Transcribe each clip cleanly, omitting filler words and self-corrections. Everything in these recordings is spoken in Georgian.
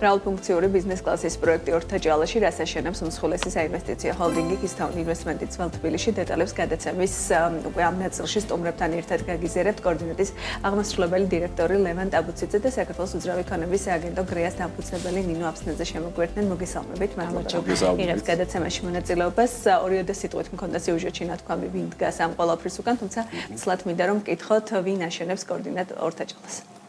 მრავალფუნქციური ბიზნეს კლასის პროექტი ორთაჯალაში რას აშენებს უმსხვილესი საინვესტიციო ჰოლდინგი Keystone Investment-ი ძველ თბილისში დეტალებს გადაცემის უკვე ამ ნაწილში სტუმრებთან ერთად გაგიზიარებთ კოორდინატის აღმასრულებელი დირექტორი ლევან ტაბუციძე და საქართველოს უძრავი ქონების სააგენტო გრეას დამფუძნებელი ნინო აფსნაძე შემოგვერთდნენ. მოგესალმებით, მადლობა გადაცემაში მონაწილეობას. ორიოდე სიტყვით მქონდა სიუჟეტში ნათქვამი ვინ დგას ამ ყველაფრის უკან, თუმცა ცლად მინდა რომ მკითხოთ ვინ აშენებს კოორდინატ ორთაჯალას.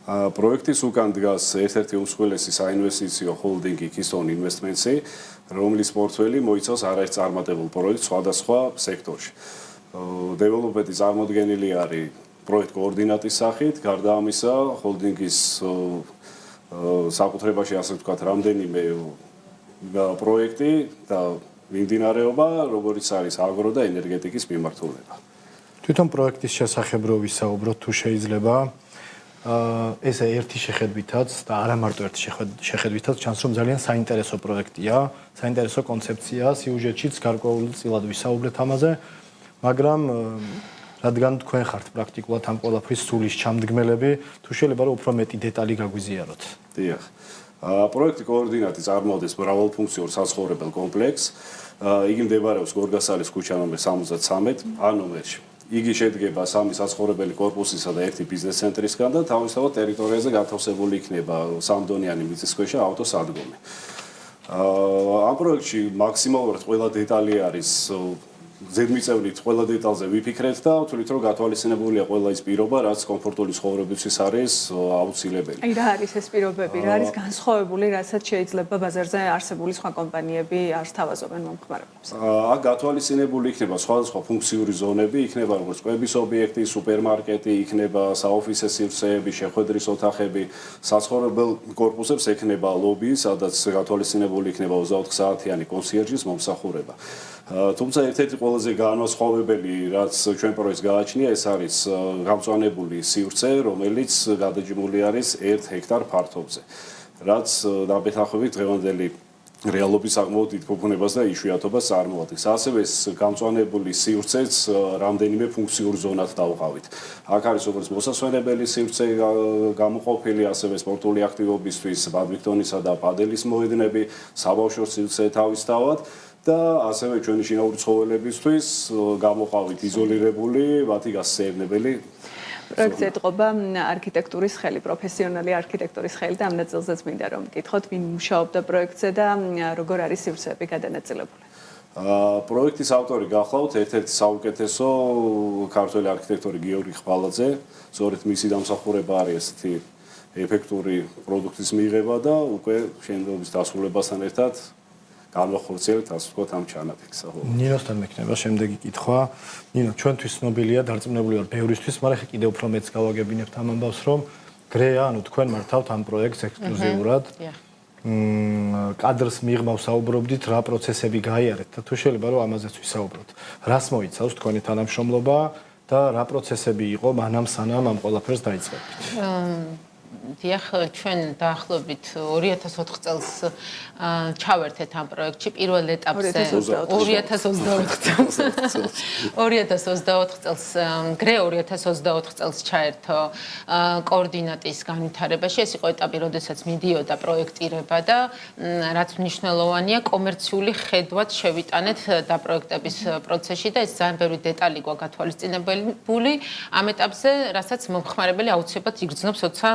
პროექტის უკან დგას ერთ-ერთი უმსხვილესი საინვესტიციო ჰოლდინგი Keystone Investment-ი, რომლის პორტფელი მოიცავს არაერთ წარმატებულ პროექტს სხვადასხვა სექტორში. დეველოპმენტი წარმოდგენილი არის პროექტ კოორდინატის სახით, გარდა ამისა, ჰოლდინგის საკუთრებაში ასე ვთქვათ, რამდენიმე პროექტი და მიმდინარეობა, როგორც არის აგრო და ენერგეტიკის მიმართულება. თვითონ პროექტის შესახებ რო ვისაუბროთ, თუ შეიძლება ესე ერთი შეხედვითაც და არა მარტო ერთი შეხედვითაც ჩანს რომ ძალიან საინტერესო პროექტია, საინტერესო კონცეფცია, სიუჟეტშიც გარკვეულწილად ვისაუბრეთ ამაზე, მაგრამ რადგან თქვენ ხართ პრაქტიკულად ამ ყველაფრის სულის ჩამდგმელები, თუ შეიძლება რომ უფრო მეტი დეტალი გაგვიზიაროთ. დიახ. პროექტი კოორდინატი წარმოადგენს მრავალფუნქციურ საცხოვრებელ კომპლექსს. იგი მდებარეობს გორგასალის ქუჩა ნომერ 73 A ნომერში. იგი შედგება 3 საცხოვრებელი კორპუსისა და 1 ბიზნეს ცენტრისგან და თავისთავად ტერიტორიაზე გათავსებული იქნება 3-დონიანი მიწისქვეშა ავტოსადგომი. ამ პროექტში მაქსიმალურად ყველა დეტალი არის ზედმიწევნით ყველა დეტალზე ვიფიქრეთ და ვთვლით რომ გათვალისწინებულია ყველა ის პირობა, რაც კომფორტული ცხოვრებისთვის არის აუცილებელი. აი რა არის ეს პირობები, რა არის განსხვავებული, რასაც შეიძლება ბაზარზე არსებული სხვა კომპანიები არ სთავაზობენ მომხმარებლებს. აქ გათვალისწინებული იქნება სხვადასხვა ფუნქციური ზონები, იქნება როგორც კვების ობიექტი, სუპერმარკეტი, იქნება საოფისე სივრცეები, შეხვედრის ოთახები, საცხოვრებელ კორპუსებს ექნება ლობი, სადაც გათვალისწინებული იქნება 24 საათიანი კონსიერჯის მომსახურება. თუმცა ერთ-ერთი ყველაზე განმასხვავებელი, რაც ჩვენ პროექტს გააჩნია, ეს არის გამწვანებული სივრცე, რომელიც გადაჯმული არის 1 ჰექტარ ფართობზე, რაც დაბეთახებით დღევანდელი რეალობის საკმაოდ დიდ ფუფუნებას და იშვიათობას წარმოადგენს. ასევე ეს გამწვანებული სივრცეც რამდენიმე ფუნქციურ ზონად დავყავით. აქ არის როგორც მოსასვენებელი სივრცე გამოყოფილი, ასევე სპორტული აქტივობისთვის, ბადმინტონისა და პადელის მოედნები, საბავშვო სივრცე თავისთავად. და ასევე ჩვენი შინაური ცხოველებისთვის გამოყავით იზოლირებული, მათი გასაერთებელი. პროექტზე ეთყობა არქიტექტურის ხელი, პროფესიონალი არქიტექტურის ხელი და ამ ნაწილზეც მინდა რომ მკითხოთ, ვინ მუშაობდა პროექტზე და როგორ არის სივრცეები გადანაწილებული. პროექტის ავტორი გახლავთ ერთ-ერთი საუკეთესო ქართველი არქიტექტორი გიორგი ხვალაძე, სწორედ მისი დამსახურება არის ესეთი ეფექტური პროდუქტის მიღება და უკვე შენობის დასრულებასთან ერთად განვახორციელებთ ასე ვთქვათ ამ ჩანაფიქს. ნინოსთან მექნება შემდეგი კითხვა. ნინო, ჩვენთვის ცნობილია, დარწმუნებული ვარ ბევრისთვის, მაგრამ ხე კიდევ უფრო მეც გავაგებინებთ ამ ამბავს, რომ გრეა, ანუ თქვენ მართავთ ამ პროექტს ექსკლუზიურად. კადრს მიღმა ვსაუბრობდით, რა პროცესები გაიარეთ და თუ შეიძლება რომ ამაზეც ვისაუბროთ. რას მოიცავს თქვენი თანამშრომლობა და რა პროცესები იყო მანამ სანამ ამ ყველაფერს დაიწყებდით? დიახ, ჩვენ დაახლოებით 2004 წელს ჩავერთეთ ამ პროექტში პირველ ეტაპზე 2024 წელს გრე 2024 წელს ჩაერთო კოორდინატის განვითარებაში. ეს იყო ეტაპი, როდესაც მიდიოდა პროექტირება და რაც მნიშვნელოვანია, კომერციული ხედვად შევიტანეთ დაპროექტების პროცესში და ეს ძალიან ბევრი დეტალი გვაქვს გათვალისწინებული ამ ეტაპზე, რასაც მომხმარებელი აუცილებლად იგრძნობს, როცა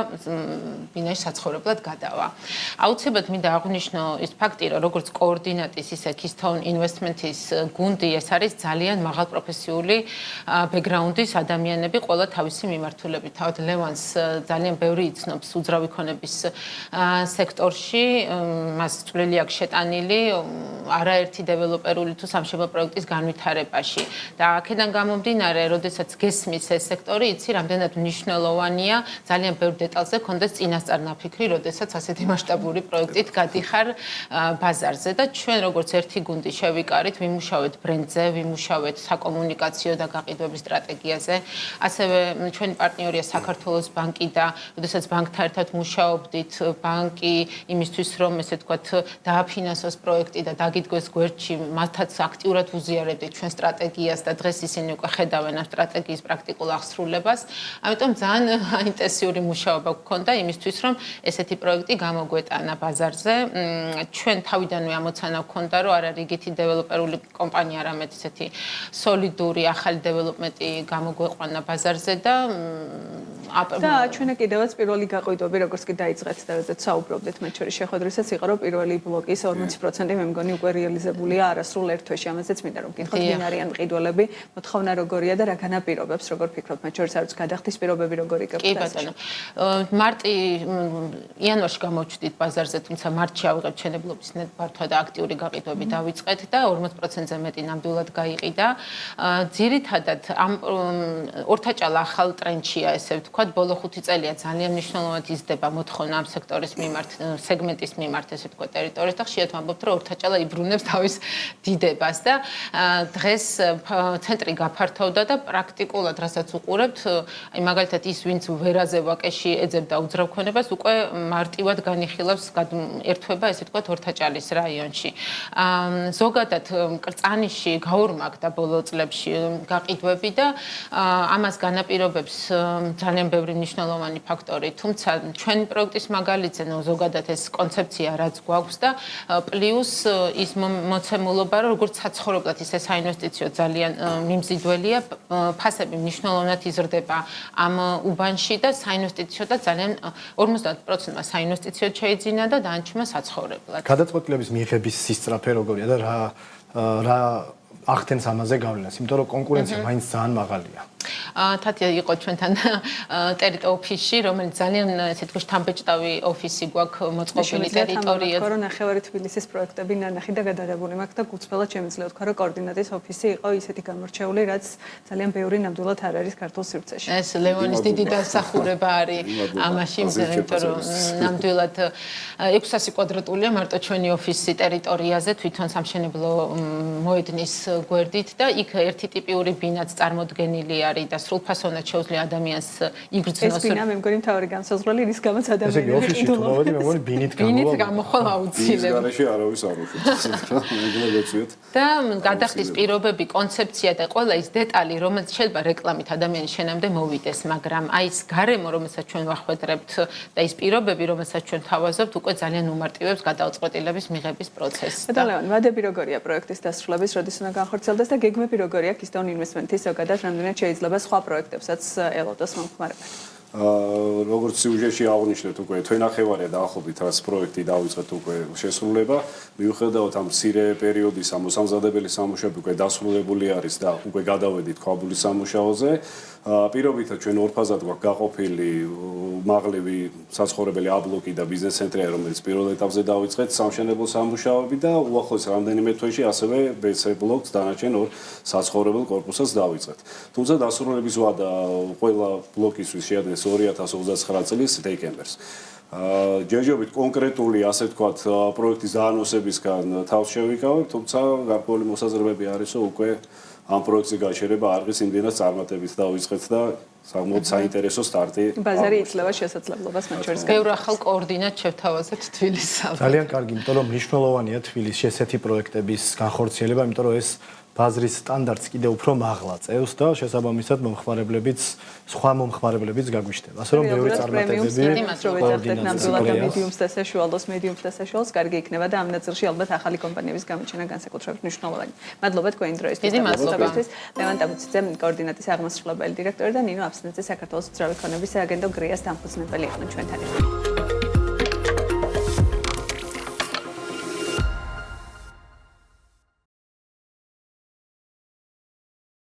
ბინაში საცხოვრებლად გადავა. აუცილებლად მინდა აღვნიშნო ის ფაქტი, რომ როგორც კოორდინატის, ისე Keystone Investment-ის გუნდი, ეს არის ძალიან მაღალპროფესიული ბექგრაუნდის ადამიანები, ყველა თავისი მიმართულებით. თავად ლევანს ძალიან ბევრი იცნობს უძრავი ქონების სექტორში, მას წვლილი აქვს შეტანილი არაერთი დეველოპერული თუ სამშობლო პროექტის განვითარებაში. და აქედან გამომდინარე, როდესაც გესმის ეს სექტორი, იცი, რამდენად მნიშვნელოვანია ძალიან ბევრ დეტალზე კონდეს წინასწარ ნაფიქრი, როდესაც ასეთი მასშტაბური პროექტით გადიხარ ბაზარზე და ჩვენ როგორც ერთი გუნდი შევიკარით, ვიმუშავეთ ბრენდზე, ვიმუშავეთ საკომუნიკაციო და გაყიდვების სტრატეგიაზე. ასევე ჩვენი პარტნიორია საქართველოს ბანკი და როდესაც ბანკთან ერთად მუშაობდით, ბანკი იმისთვის რომ ესე ვთქვათ, დააფინანსოს პროექტი და დაგიდგეს გვერდში, მათაც აქტიურად უზიარებდით ჩვენ სტრატეგიას და დღეს ისინი უკვე ხედავენ ამ სტრატეგიის პრაქტიკულ აღსრულებას. ამიტომ ძალიან ინტენსიური მუშაობა გქონდა იმისთვის, რომ ესეთი პროექტი გამოგვეტანა ბაზარზე. ჩვენ თავიდანვე ამოცანა გქონდა, რომ არა რიგითი დეველოპერული კომპანია, არამედ ესეთი სოლიდური ახალი დეველოპმენტი გამოგვეყვანა ბაზარზე და ჩვენა კიდევაც პირველი გაყიდვები, როგორც კი დაიწყეთ და როდესაც საუბრობდით მათ შორის შეხვედრისას იყო, რომ პირველი ბლოკის 40% მე მგონი უკვე რეალიზებულია არასრულ ერთ თვეში. ამაზეც მინდა რომ გითხოთ, ვინ არიან მყიდველები, მოთხოვნა როგორია და რა განაპირობებს, როგორ ფიქრობთ მათ შორის არის გადახდის პირობები როგორი გქონდა? კი ბატონო. მარტი იანვარში გამოვჩდით ბაზარზე, თუმცა მარტში ავიღეთ შენებლობის ნებართვა და აქტიური გაყიდვები დავიწყეთ და 40%-ზე მეტი ნამდვილად გაიყიდა. ძირითადად ამ ორთაჭალა ახალ ტრენდშია, ესე ვთქვათ. ბოლო 5 წელია ძალიან მნიშვნელოვნად იზრდება მოთხოვნა ამ სექტორის მიმართ, სეგმენტის მიმართ, ესე ვთქვათ, ტერიტორიას და ხშირად ვამბობთ, რომ ორთაჭალა იბრუნებს თავის დიდებას და დღეს ცენტრი გაფართოვდა და პრაქტიკულად რასაც უყურებთ, აი მაგალითად ის ვინც ვერაზე ვაკეში ეძებდა უძრავქონებას, უკვე მარტივად განიხილავს ერთვება, ესე ვთქვათ, ორთაჭალის რაიონში. ზოგადად კრწანიში გაორმაგდა ბოლო წლებში გაყიდვები და ამას განაპირობებს ძალიან ბევრი მნიშვნელოვანი ფაქტორი, თუმცა ჩვენი პროექტის მაგალითზე ზოგადად ეს კონცეფცია რაც გვაქვს და პლუს ის მოცემულობა, რომ როგორც საცხოვრებლად ისე საინვესტიციო ძალიან მიმზიდველია, ფასები მნიშვნელოვნად იზრდება ამ უბანში და საინვესტიციო და ძალიან 50%-მა საინვესტიციო შეიძინა და დანარჩენმა საცხოვრებლად. გადაწყვეტილების მიღების სისწრაფე როგორია და რა ახდენს ამაზე გავლენას, იმიტომ რომ კონკურენცია მაინც ძალიან მაღალია. თათია იყო ჩვენთან ოფისში, რომელიც ძალიან ესე თქვი შთამბეჭდავი ოფისი გვაქვს მოწყობილი ტერიტორიაზე. რომ ნახევარი თბილისის პროექტები ნანახი და გადაღებული მაქვს და გულწრფელად შემიძლია ვთქვა, რომ კოორდინატის ოფისი იყო ისეთი გამორჩეული, რაც ძალიან ბევრი ნამდვილად არ არის ქართულ სივრცეში. ეს ლევონის დიდი დასახურება არის ამაში, იმიტომ რომ ნამდვილად 600 კვადრატულია მარტო ჩვენი ოფისი ტერიტორიაზე, თვითონ სამშენებლო მოედნის გვერდით და იქ ერთი ტიპიური ბინაც წარმოდგენილი არის და სრულფასოვნად შეუძლია ადამიანს იგრძნოს. ეს ბინა მე მგონი მთავარი განსაზღვრელი, რის გამოც ესე იგი ადამიანები ოფისში თუმავდი მე მგონი ბინით გამოხვალ აუცილებლად. გარეშე არავის არ უშვებს. მეგობრებიეთ. და გადახდის პირობები, კონცეფცია და ყველა ის დეტალი, რომელიც შეიძლება რეკლამით ადამიანის შენამდე მოვიდეს, მაგრამ აი ეს გარემო, რომელსაც ჩვენ ვახვედრებთ და ის პირობები, რომელსაც ჩვენ თავაზობთ, უკვე ძალიან უმარტივებს გადაწყვეტილების მიღების პროცესს. და ლევან, ვადები როგორია პროექტის დასრულების, როდის უნდა განხორციელდეს და გეგმები როგორია Keystone Investment-ის ზოგადად, რამდენად შეიძლება სხვა პროექტებსაც ელოდოს მომხმარებად? როგორც სიუჟეტში აღნიშნეთ უკვე თვენახევარია დაახლოებით რაც პროექტი დავიწყეთ უკვე შესრულება. მიუხედავად ამ მცირე პერიოდის მოსამზადებელი სამუშაოები უკვე დასრულებული არის და უკვე გადავედით ქვაბულის სამუშაოზე. პირობითად ჩვენ ორ ფაზად გვაქვს გაყოფილი მაღლივი საცხოვრებელი აბლოკი და ბიზნეს ცენტრი, რომელიც პირველ ეტაპზე დავიწყეთ სამშენებლო სამუშაოები და უახლოეს რამდენიმე თვეში ასევე BC ბლოკს დანარჩენ ორ საცხოვრებელ კორპუსას დავიწყეთ. თუმცა დასრულების ვადა ყველა ბლოკისთვის შეადგენს 2029 წლის დეკემბერს. ჯერჯერობით კონკრეტული ასე ვთქვათ პროექტის დაანონსებისგან თავს შევიკავებ, თუმცა გარკვეული მოსაზრებები არის, რომ უკვე ამ პროექტზე გაჩერება არღის იმდენად წარმატებით დავიწყეთ და საკმაოდ საინტერესო სტარტი. ბაზარი იძლევა შესაძლებლობას მათ შორის. ბევრ ახალ კოორდინატს შევთავაზეთ თბილისსა. ძალიან კარგი, იმიტომ რომ მნიშვნელოვანია თბილისში ესეთი პროექტების განხორციელება, იმიტომ რომ ეს ბაზრის სტანდარტს კიდევ უფრო მაღლა წევს და შესაბამისად მომხმარებლებიც სხვა მომხმარებლებიც გაგვიჩნდება. ასე რომ ბევრი წარმატებები ნამდვილად მედიუმს და საშუალოს მედიუმს და საშუალოს კარგი იქნება და ამ ნაწილში ალბათ ახალი კომპანიების გამოჩენა განსაკუთრებით მნიშვნელოვანი. მადლობა თქვენი დროისთვის. დიდი მადლობა. ლევან ტაბუციძე კოორდინატის აღმასრულებელი დირექტორი და ნინო აფსნაძე საქართველოს უძრავი ქონების სააგენტო გრიას დამფუძნებელი იყვნენ ჩვენთან.